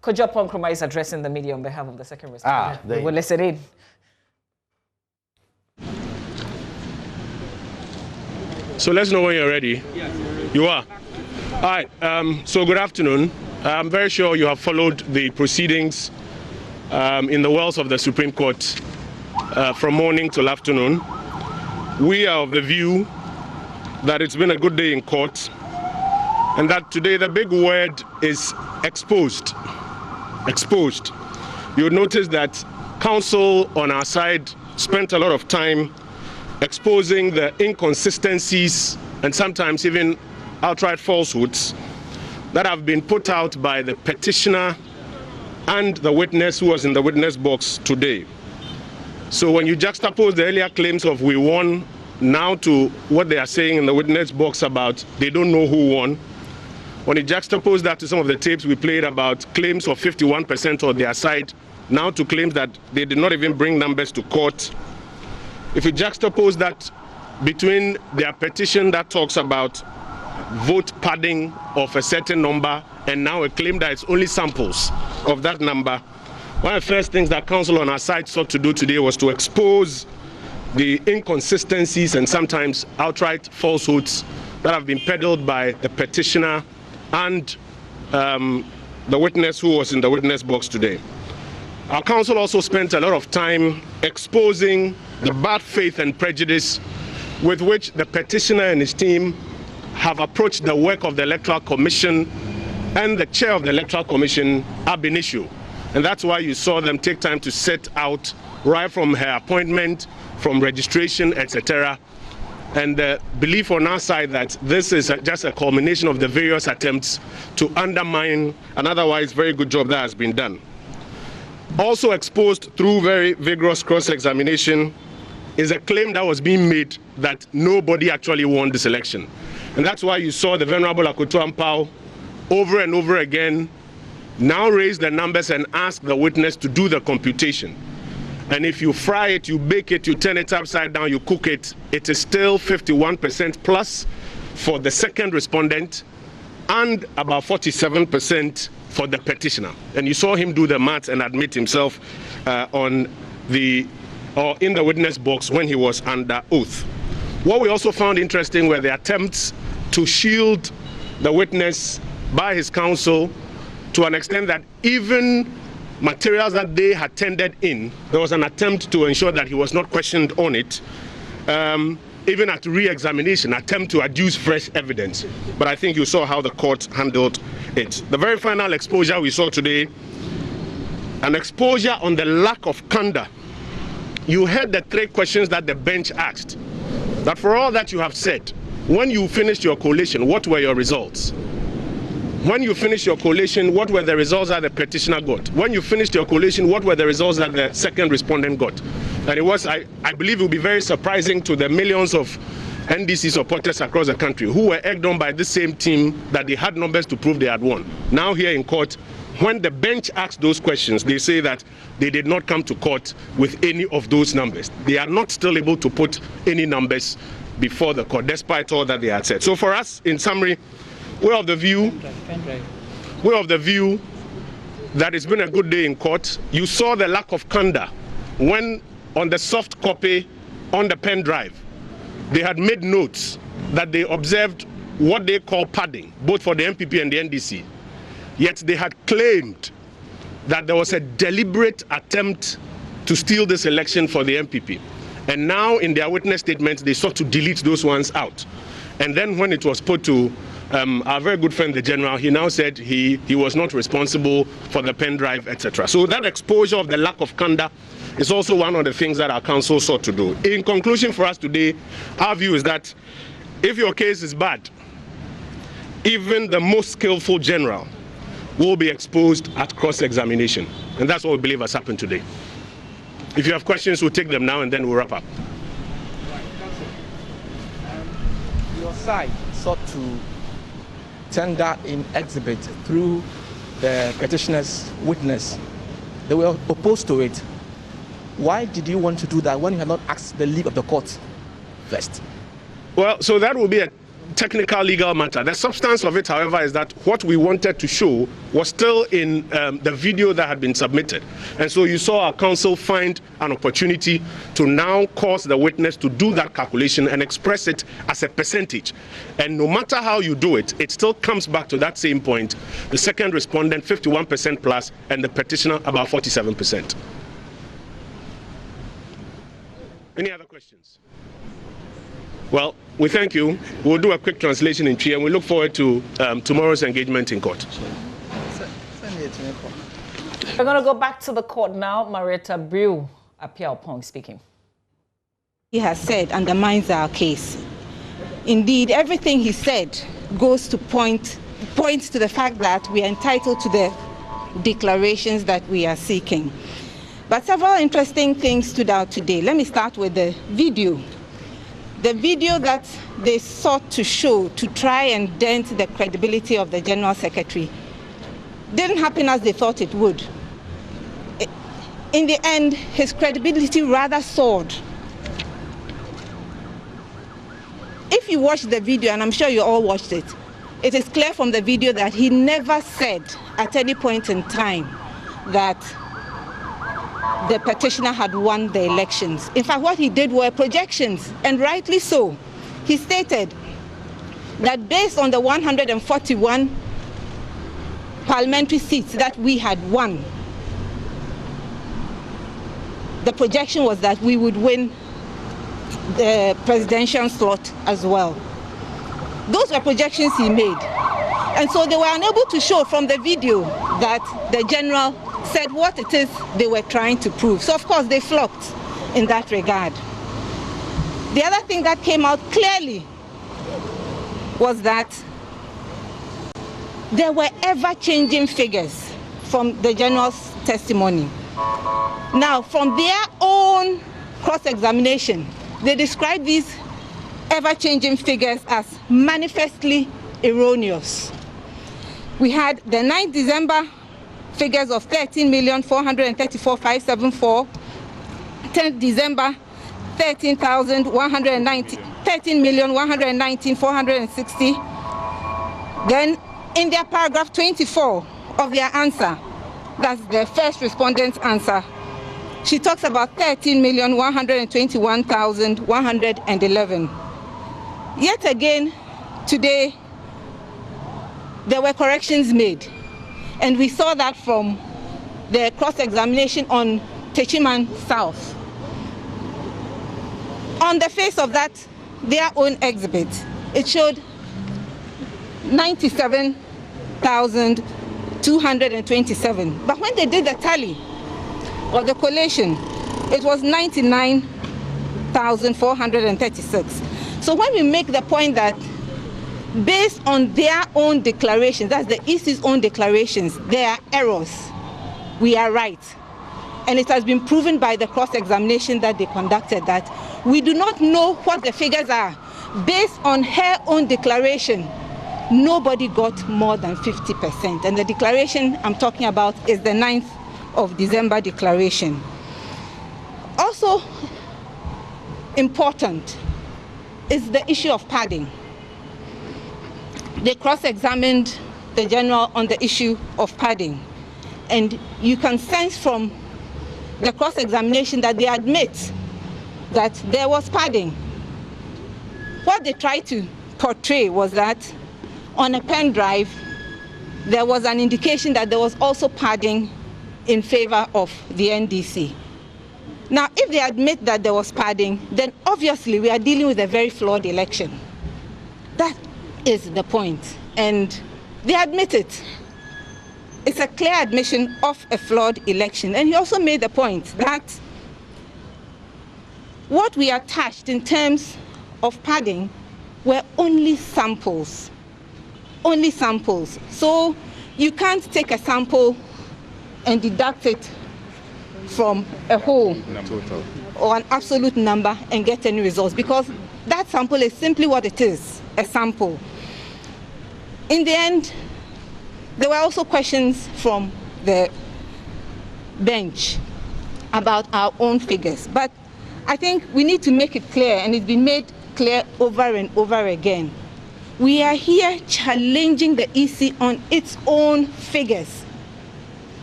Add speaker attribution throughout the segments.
Speaker 1: Kojo Ponkroma is addressing the media on behalf of the second respondent. We will listen in.
Speaker 2: So let's know when you're ready. Yes. You are? All right. So good afternoon. I'm very sure you have followed the proceedings in the wells of the Supreme Court from morning till afternoon. We are of the view that it's been a good day in court and that today the big word is exposed. Exposed. You'll notice that counsel on our side spent a lot of time exposing the inconsistencies and sometimes even outright falsehoods that have been put out by the petitioner and the witness who was in the witness box today. So when you juxtapose the earlier claims of we won now to what they are saying in the witness box about they don't know who won, when you juxtapose that to some of the tapes we played about claims of 51% on their side, now to claims that they did not even bring numbers to court, if you juxtapose that between their petition that talks about vote padding of a certain number and now a claim that it's only samples of that number, one of the first things that counsel on our side sought to do today was to expose the inconsistencies and sometimes outright falsehoods that have been peddled by the petitioner and the witness who was in the witness box today. Our counsel also spent a lot of time exposing the bad faith and prejudice with which the petitioner and his team have approached the work of the Electoral Commission and the chair of the Electoral Commission, Ab initio. And that's why you saw them take time to set out right from her appointment, from registration, etc. And the belief on our side that this is just a culmination of the various attempts to undermine an otherwise very good job that has been done. Also exposed through very vigorous cross-examination is a claim that was being made that nobody actually won this election. And that's why you saw the Venerable Akoto Ampao over and over again now raise the numbers and ask the witness to do the computation. And if you fry it, you bake it, you turn it upside down, you cook it, it is still 51% plus for the second respondent and about 47% for the petitioner. And you saw him do the maths and admit himself in the witness box when he was under oath. What we also found interesting were the attempts to shield the witness by his counsel to an extent that even materials that they had tendered in, there was an attempt to ensure that he was not questioned on it, even at re-examination, attempt to adduce fresh evidence. But I think you saw how the court handled it. The very final exposure we saw today, an exposure on the lack of candor. You heard the 3 questions that the bench asked. That for all that you have said, when you finished your collation, what were your results? When you finished your collation, what were the results that the petitioner got? When you finished your collation, what were the results that the second respondent got? And it was, I believe it will be very surprising to the millions of NDC supporters across the country who were egged on by the same team that they had numbers to prove they had won. Now here in court, when the bench asked those questions, they say that they did not come to court with any of those numbers. They are not still able to put any numbers before the court, despite all that they had said. So for us, in summary, we're of the view that it's been a good day in court. You saw the lack of candor when on the soft copy on the pen drive, they had made notes that they observed what they call padding, both for the MPP and the NDC. Yet they had claimed that there was a deliberate attempt to steal this election for the MPP. And now in their witness statements, they sought to delete those ones out. And then when it was put to our very good friend, the general, he now said he was not responsible for the pen drive, etc. So that exposure of the lack of candor is also one of the things that our counsel sought to do. In conclusion for us today, our view is that if your case is bad, even the most skillful general will be exposed at cross-examination. And that's what we believe has happened today. If you have questions, we'll take them now and then we'll wrap up.
Speaker 3: Your side sought to tender in exhibit through the petitioner's witness. They were opposed to it. Why did you want to do that when you had not asked the leave of the court first?
Speaker 2: Well, so that will be a technical legal matter. The substance of it, however, is that what we wanted to show was still in the video that had been submitted. And so you saw our counsel find an opportunity to now cause the witness to do that calculation and express it as a percentage. And no matter how you do it, it still comes back to that same point. The second respondent, 51% plus, and the petitioner, about 47%. Any other questions? Well, we thank you. We'll do a quick translation in Twi, and we look forward to tomorrow's engagement in court.
Speaker 1: We're going to go back to the court now. Marietta Brew, Apia-Opong speaking.
Speaker 4: He has said undermines our case. Indeed, everything he said goes to points to the fact that we are entitled to the declarations that we are seeking. But several interesting things stood out today. Let me start with the video. The video that they sought to show to try and dent the credibility of the General Secretary didn't happen as they thought it would. In the end, his credibility rather soared. If you watch the video, and I'm sure you all watched it, it is clear from the video that he never said at any point in time that the petitioner had won the elections. In fact, what he did were projections, and rightly so. He stated that based on the 141 parliamentary seats that we had won, the projection was that we would win the presidential slot as well. Those were projections he made. And so they were unable to show from the video that the general said what it is they were trying to prove. So of course they flopped in that regard. The other thing that came out clearly was that there were ever-changing figures from the general's testimony. Now, from their own cross-examination, they described these ever-changing figures as manifestly erroneous. We had the 9th December figures of 13,434,574, 10th December 13,119,460. Then in their paragraph 24 of their answer, that's the first respondent's answer, she talks about 13,121,111. Yet again, today, there were corrections made. And we saw that from the cross-examination on Techiman South. On the face of that, their own exhibit, it showed 97,227. But when they did the tally or the collation, it was 99,436. So when we make the point that based on their own declarations, that's the EC's own declarations, there are errors, we are right. And it has been proven by the cross-examination that they conducted that we do not know what the figures are. Based on her own declaration, nobody got more than 50%. And the declaration I'm talking about is the 9th of December declaration. Also important is the issue of padding. They cross-examined the general on the issue of padding. And you can sense from the cross-examination that they admit that there was padding. What they tried to portray was that on a pen drive, there was an indication that there was also padding in favor of the NDC. Now, if they admit that there was padding, then obviously we are dealing with a very flawed election. That is the point, and they admit it. It's a clear admission of a flawed election. And he also made the point that what we attached in terms of padding were only samples. Only samples. So you can't take a sample and deduct it from a whole or an absolute number and get any results, because that sample is simply what it is, a sample. In the end, there were also questions from the bench about our own figures. But I think we need to make it clear, and it's been made clear over and over again, We are here challenging the EC on its own figures.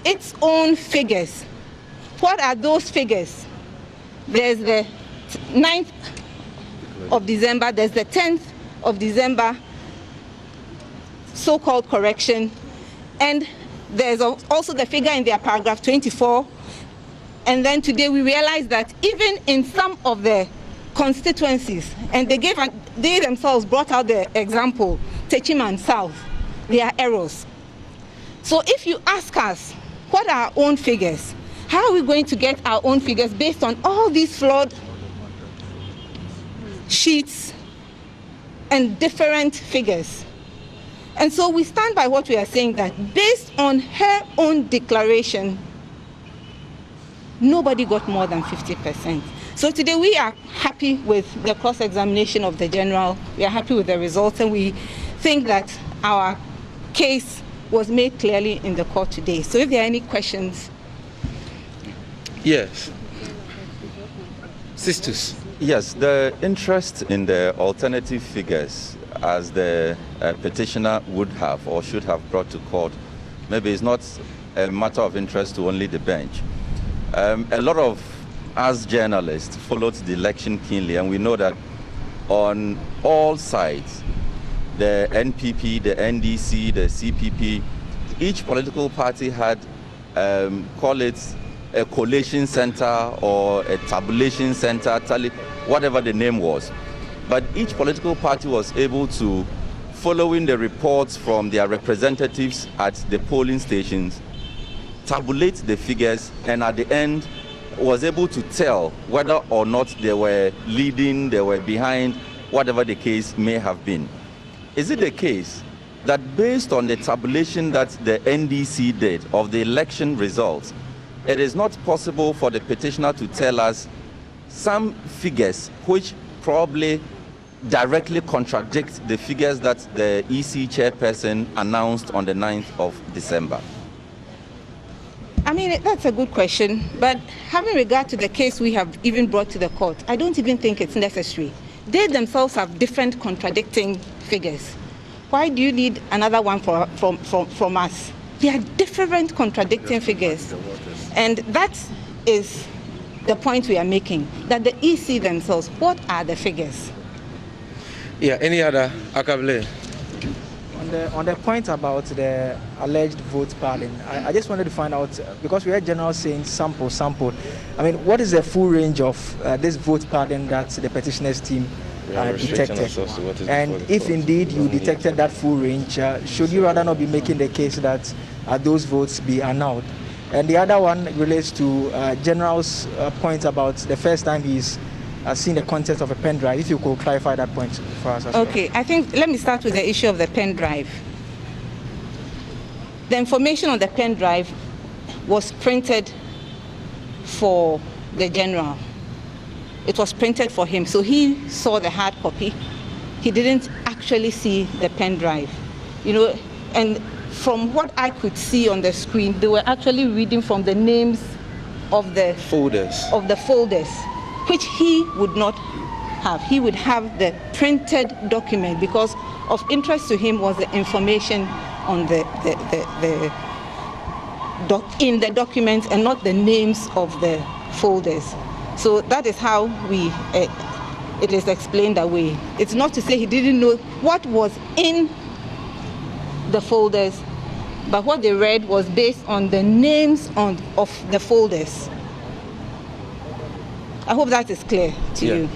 Speaker 4: Its own figures. What are those figures? There's the 9th of December, there's the 10th of December so-called correction, and there's also the figure in their paragraph 24. And then today we realize that even in some of the constituencies, and they themselves brought out the example, Techiman South, there are errors. So if you ask us, what are our own figures? How are we going to get our own figures based on all these flawed sheets and different figures? And so we stand by what we are saying, that based on her own declaration, nobody got more than 50%. So today we are happy with the cross-examination of the general. We are happy with the results, and we think that our case was made clearly in the court today. So if there are any questions.
Speaker 5: Yes. Sisters.
Speaker 6: Yes, the interest in the alternative figures, as the petitioner would have or should have brought to court, maybe it's not a matter of interest to only the bench. A lot of us journalists followed the election keenly, and we know that on all sides, the NPP, the NDC, the CPP, each political party had, call it a collation center or a tabulation center, whatever the name was. But each political party was able to, following the reports from their representatives at the polling stations, tabulate the figures, and at the end was able to tell whether or not they were leading, they were behind, whatever the case may have been. Is it the case that based on the tabulation that the NDC did of the election results, it is not possible for the petitioner to tell us some figures which probably directly contradict the figures that the EC chairperson announced on the 9th of December?
Speaker 4: I mean, that's a good question, but having regard to the case we have even brought to the court, I don't even think it's necessary. They themselves have different contradicting figures. Why do you need another one from us? They are different contradicting figures. And that is the point we are making, that the EC themselves, what are the figures?
Speaker 5: Yeah, any other? Akabile?
Speaker 3: On the point about the alleged vote padding, I just wanted to find out, because we heard General saying sample. I mean, what is the full range of this vote padding that the petitioners team detected? And if indeed you detected that full range, should you rather not be making the case that those votes be annulled? And the other one relates to General's point about the first time he's seen the contents of a pen drive. If you could clarify that point for us as well.
Speaker 4: Okay, I think let me start with the issue of the pen drive. The information on the pen drive was printed for the general. It was printed for him, so he saw the hard copy. He didn't actually see the pen drive, you know. And from what I could see on the screen, they were actually reading from the names of the folders, which he would not have. He would have the printed document, because of interest to him was the information on in the document, and not the names of the folders. So that is how it is explained that way. It's not to say he didn't know what was in the folders, but what they read was based on the names of the folders. I hope that is clear to you.